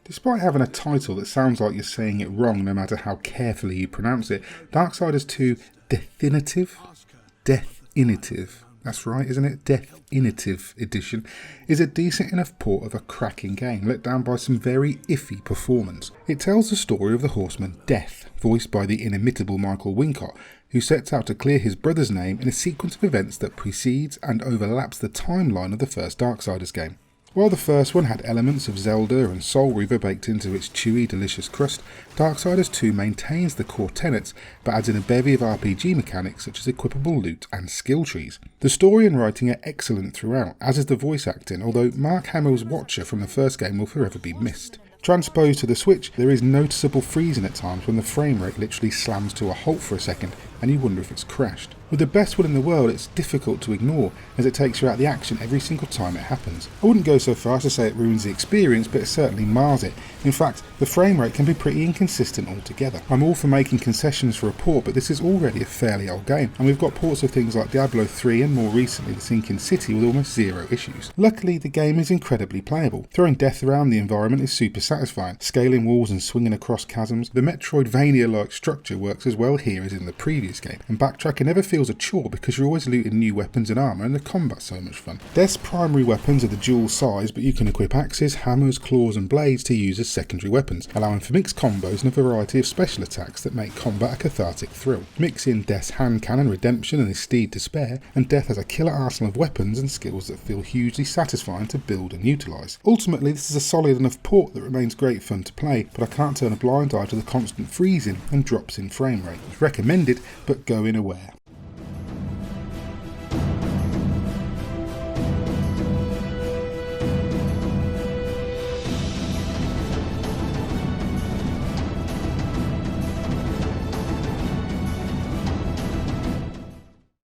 Despite having a title that sounds like you're saying it wrong no matter how carefully you pronounce it, Darksiders 2 Deathinitive that's right, isn't it? Deathinitive Edition is a decent enough port of a cracking game, let down by some very iffy performance. It tells the story of the horseman Death, voiced by the inimitable Michael Wincott, who sets out to clear his brother's name in a sequence of events that precedes and overlaps the timeline of the first Darksiders game. While the first one had elements of Zelda and Soul Reaver baked into its chewy, delicious crust, Darksiders 2 maintains the core tenets, but adds in a bevy of RPG mechanics such as equipable loot and skill trees. The story and writing are excellent throughout, as is the voice acting, although Mark Hamill's Watcher from the first game will forever be missed. Transposed to the Switch, there is noticeable freezing at times when the frame rate literally slams to a halt for a second and you wonder if it's crashed. With the best will in the world, it's difficult to ignore as it takes you out the action every single time it happens. I wouldn't go so far as to say it ruins the experience, but it certainly mars it. In fact, the frame rate can be pretty inconsistent altogether. I'm all for making concessions for a port, but this is already a fairly old game, and we've got ports of things like Diablo 3 and more recently The Sinking City with almost zero issues. Luckily, the game is incredibly playable. Throwing death around the environment is super satisfying. Scaling walls and swinging across chasms. The Metroidvania-like structure works as well here as in the previous game, and backtracking never feels a chore because you're always looting new weapons and armour and the combat's so much fun. Death's primary weapons are the dual size, but you can equip axes, hammers, claws and blades to use as secondary weapons, allowing for mixed combos and a variety of special attacks that make combat a cathartic thrill. Mix in Death's hand cannon Redemption and his steed Despair, and Death has a killer arsenal of weapons and skills that feel hugely satisfying to build and utilise. Ultimately, this is a solid enough port that remains great fun to play, but I can't turn a blind eye to the constant freezing and drops in frame rate. Recommended, but go in aware.